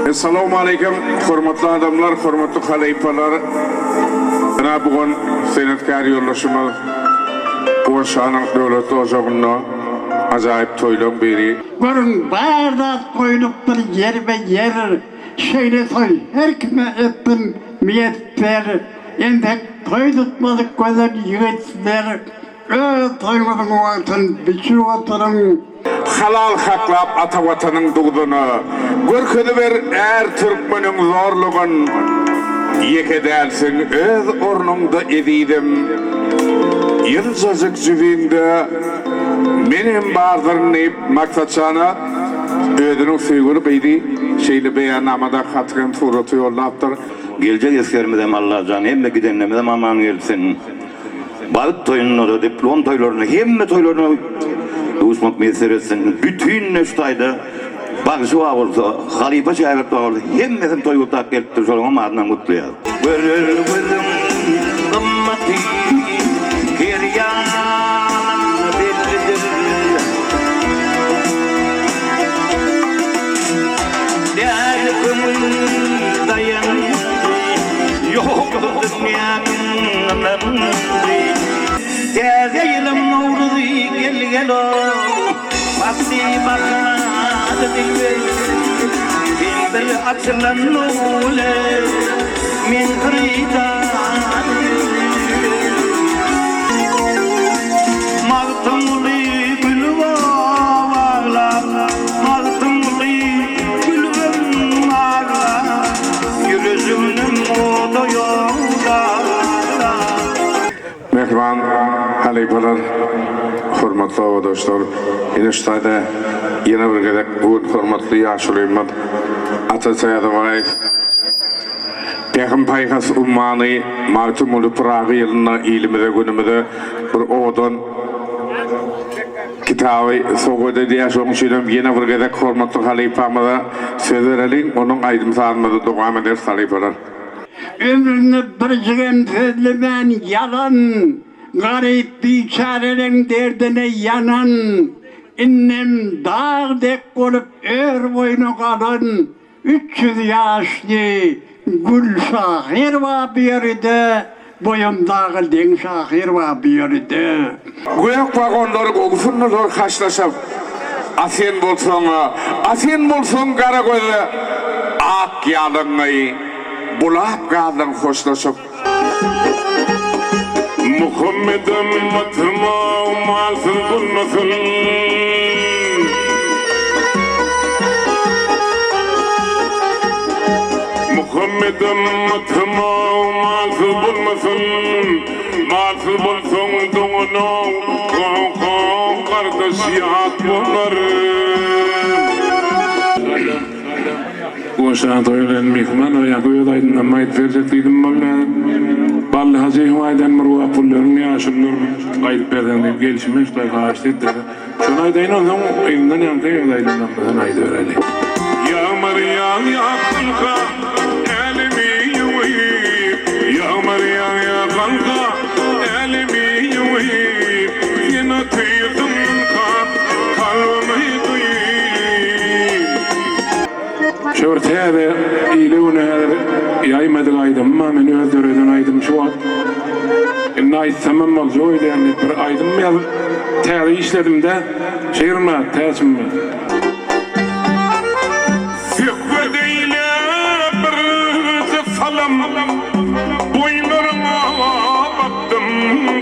Assalamu alaikum, hurmatly adamlar, hurmatly halaypalar. Ana bugun senatkar yollaşımı Oşanın dövlet ocağına acayip toylum beri. Görün barda koyuluptur yer ve yer. Şöyle soy, her kime ettim miyetler. Endek toy tutmadık gözler yigitler. Toymadın oğatın, biçir oturun. Halal haklap ata vatanın doğduğunu, görkünü ver Türkmenin zorluğun. Yeke dersin, öz ornumda ediydim. Yılcacık cüvinde, benim bardırın eyip maksatçana, ödünün süygülü beydi, şeyli beyannamada katkın tuğratı yollaptır. Gelecek eskermedem Allah can, hemme gidenlemedem aman gelsin. Balık toyunları, diplom toylarını, hemme toylarını uçmak meselesinin bütün neştayda bakışı var olsa, halife şahit var olsa, hemmeden toy utak geliptir, şolun adına mutlu ya. Vırır vırım, ımmati, kiryanın bellidir. Derdim dayanır, yok dünyanın ömrü. Gezeylim nurdu gel o, vakti bakmadı dilber. Dilber açılan nule, min kırıdan. Mağtumlu gülva bağla, mağtumlu gülvüm ağla, yüzümün modu yolda. Mehman, halaypalar, hurmatly awadaşlar, iniştayda yine bir gedek bu hurmatly yaşlıyım. Atatürk'e varay. Peygamber paygas ummany mağtumulu Prağı yılına ilimide günümüde bir odan kitabı soğuda diye şoňşydym yine bir gedek hurmatly halaypamyza söz berelin, onun aýdym sanmady dowam eder halaypalar. Ömrünü bir jigem sözlemen yalan. Garip biçarelerin derdine yanan. İnnem dağdek olup boynu kalan. 300 yaşlı gül şahir var bir yerde. Boyundağı den şahir var bir yerde. Guyak vagonları kogusunlar kaşlaşıp asen bolson kara gözü ak yalınğayı bulap kaldın hoşlaşıp Muhammed'im matıma umalsın bulmasın Muhammed'im matıma umalsın bulmasın Malsız bulsun doğunu kardeş yat bunları Oşan toylen mihman ve yakıyor daydın mayt verecektim bana Ballı hacı aydan mırva pullarım yaşımdır kayıp berden gelişime işte kaçtı dedi şuna aydayın onun elinden yankıyor daydın ben ayda öyle Ya Meryem ya kanka elimi yuhib Ya Meryem ya kanka elimi yuhib yine tüydüm kalbimi duyib Şörtede iyiliğine yaymadık aydım ama beni öldürüyordun aydım şu an Nayt tamam oldu öyle yani bir aydım ya teri işledim de şehirme tersim mi Fikve değil bir zıfalam boylarıma baktım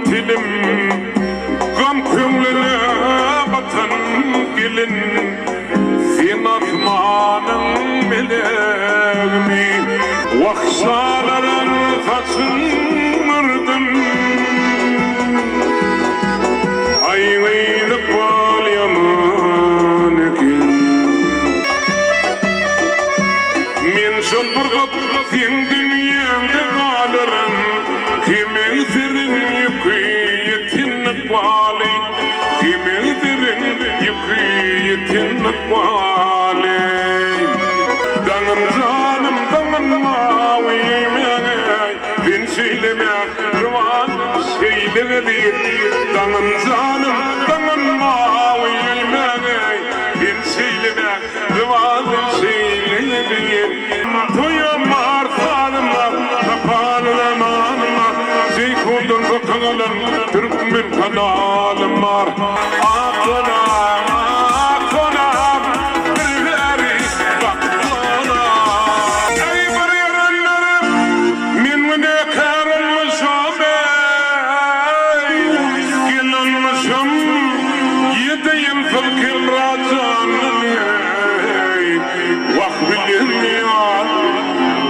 dilim Gam kümlüne batan gelin Fin atmanın meleğimi Vaksaların saçınırdım Ayvaylık bal yaman ekin Men şol burgap sen dünyamda kalırım Kimin sirin yüküyetin bali Kimin sirin yüküyetin bali Danım canım danım maviyim Ben söylemek rıvan şeyledir Danım canım danım maviyim Ben söylemek rıvan şeyledir Toyum arsalımlar, kapalımlar, Zeykundun fıkılar, Türkmen kanalım var. Aklanam, aklanam, birileri baklanam. Ey bir yerenlerim, min ne karılmışım ey, gelinmişim, 7 yıl fılkil racanım ey, vakbilin yar,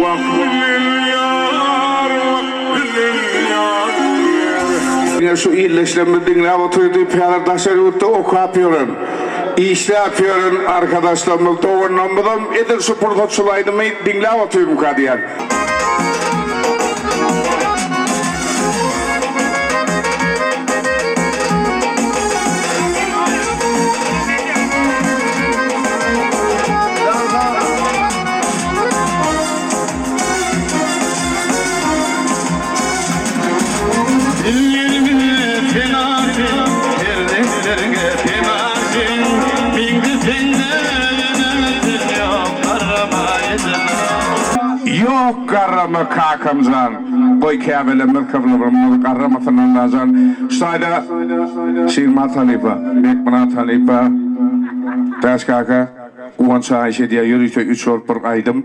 vakbilin yar, vakbilin yar. Yine şu iyileştirme dinle oturduğu piyardaşları oku yapıyorum. İşte yapıyorum arkadaşlarımız doğrunamadım. Edir şu prototçulaydım dinle oturuyorum kadiyen. Yok karramı kakamzan. Boy kâbele mırkıvlı karramasının lazan. Şayda Şirmat Halifa, Bekmanat Halifa, Taş kaka, Uvan Şahişe diye yürüyüşe 3 orpur aydım.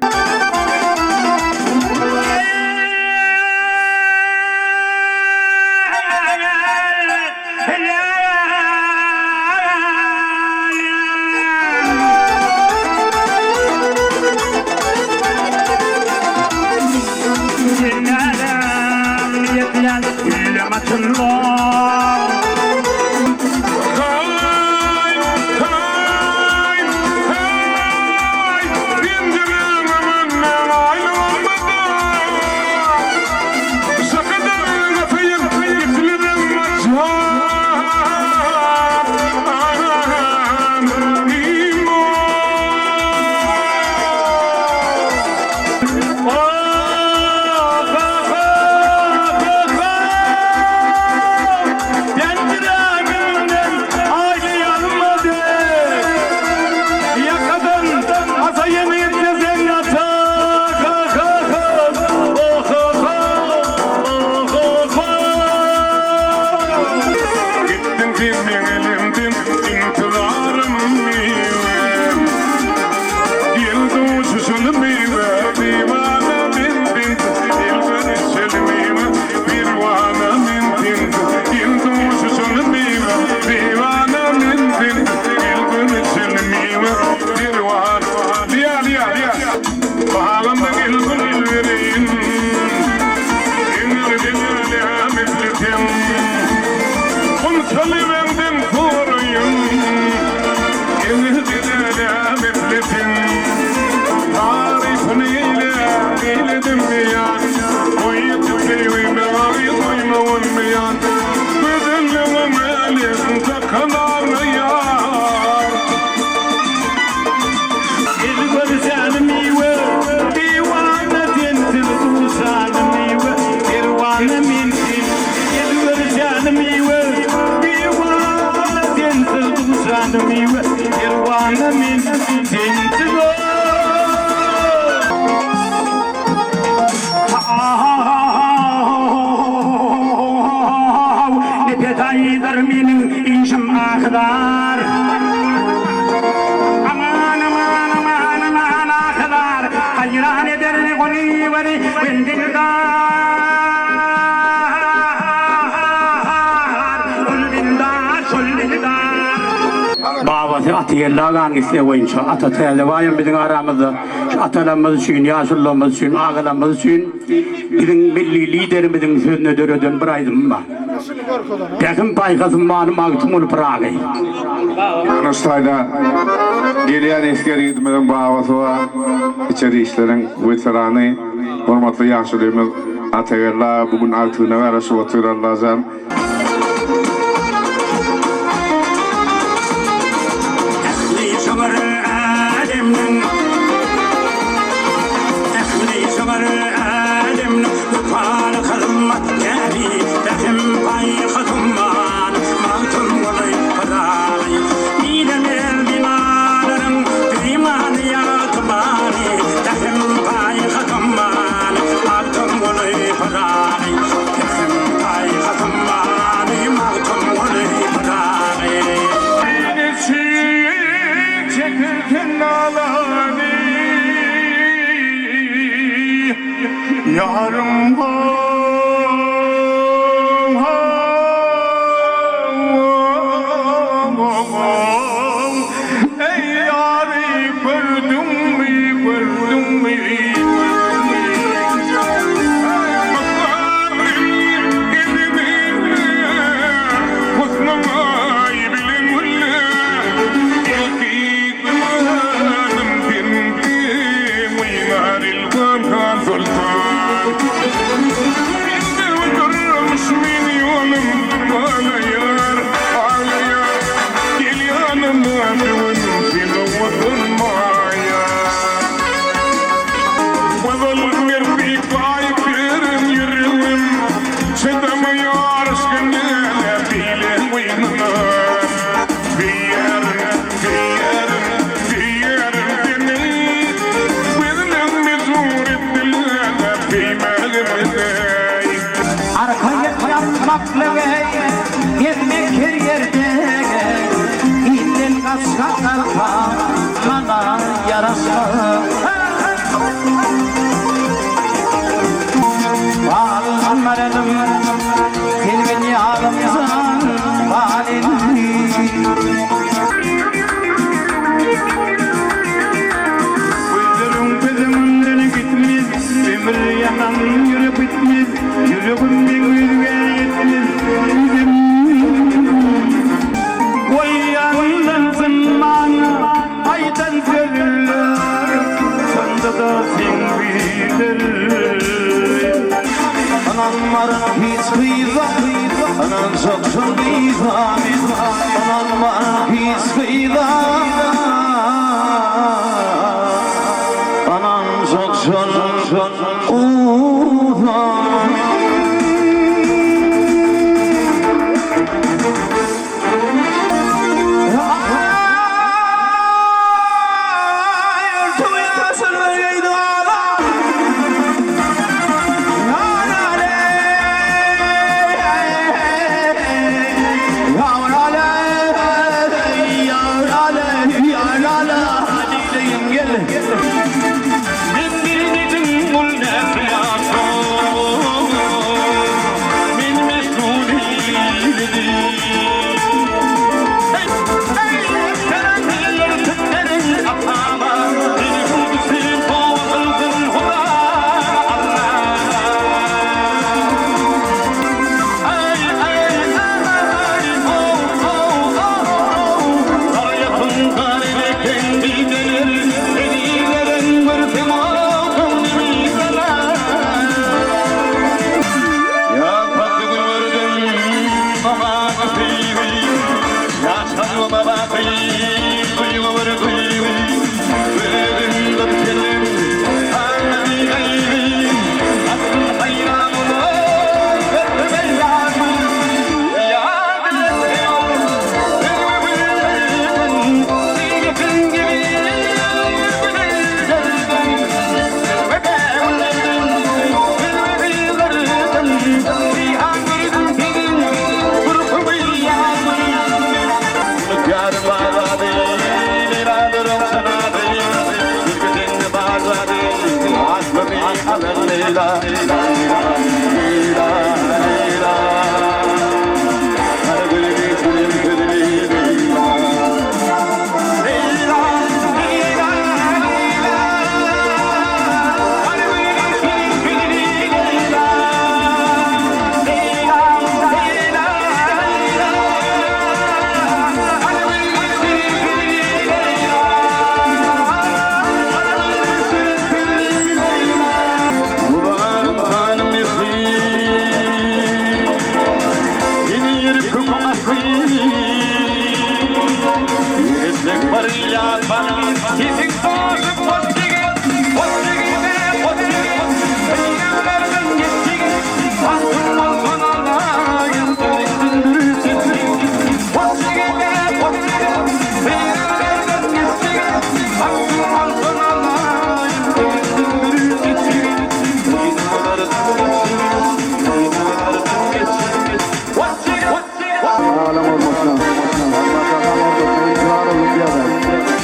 Babası atıyırlarla gitse oyuncu. Atatürk'le var bizim aramızda. Atalarımız için, yaşlılarımız için, ağalarımız için bizim milli liderimizin sözüne dörödön bıraydım ben. Yakın paykasın benim ağzım olup bırakı. Anastayda geleyen askeri gitmeden babası var. İçeri işlerin veteranı, hormatlı yaşlılığımız Atayırlar bugün altına ve arası oturan lazım. yarım ey yari gördüm mü gördüm mü Yemek her yerde İllel kaskatlarla Bana yarasa Bağlanmadım Filmin yağlamızan Bağlanmadım Gözlerim gözümden gitmez Ömür yanan yürü bitmez Yüreğimden yüzüge yetmez Koyandan zımana aydan görürler Sanda da sen bilir Ananların hiç kıyıza Anan çok çok kıyıza Ananların hiç kıyıza Anan çok çok uzak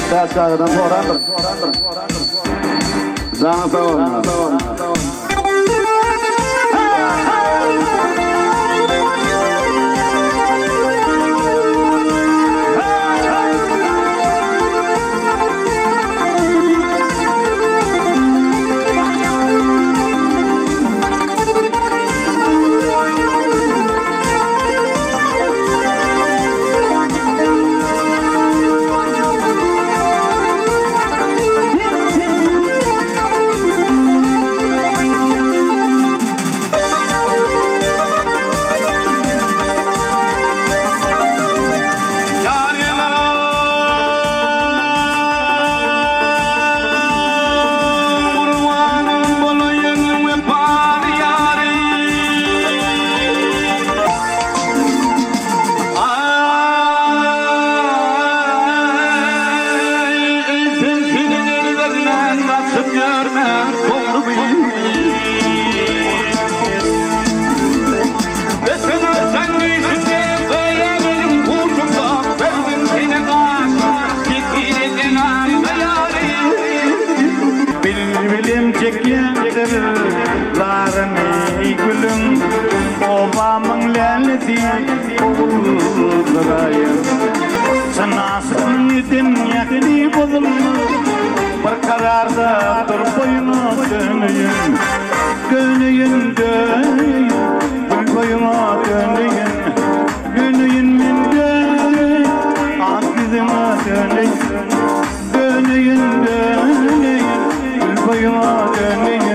Saçlarından sorandır. Sana sağ olun. Sır görmez oldu bu. Ve sen geçince böyle benim kurşumda verdim seni kaç. Gittiğin arda yarim. Bilbilim çekyendir larını gülüm Obamın leleti oğullarayım Sanasın yedin yakini bozulma Bir kararda dur boyuna döneyim Döneyim döneyim Gül boyuna döneyim Döneyim min döneyim Ak yüzüme döneyim Döneyim döneyim Gül boyuna döneyim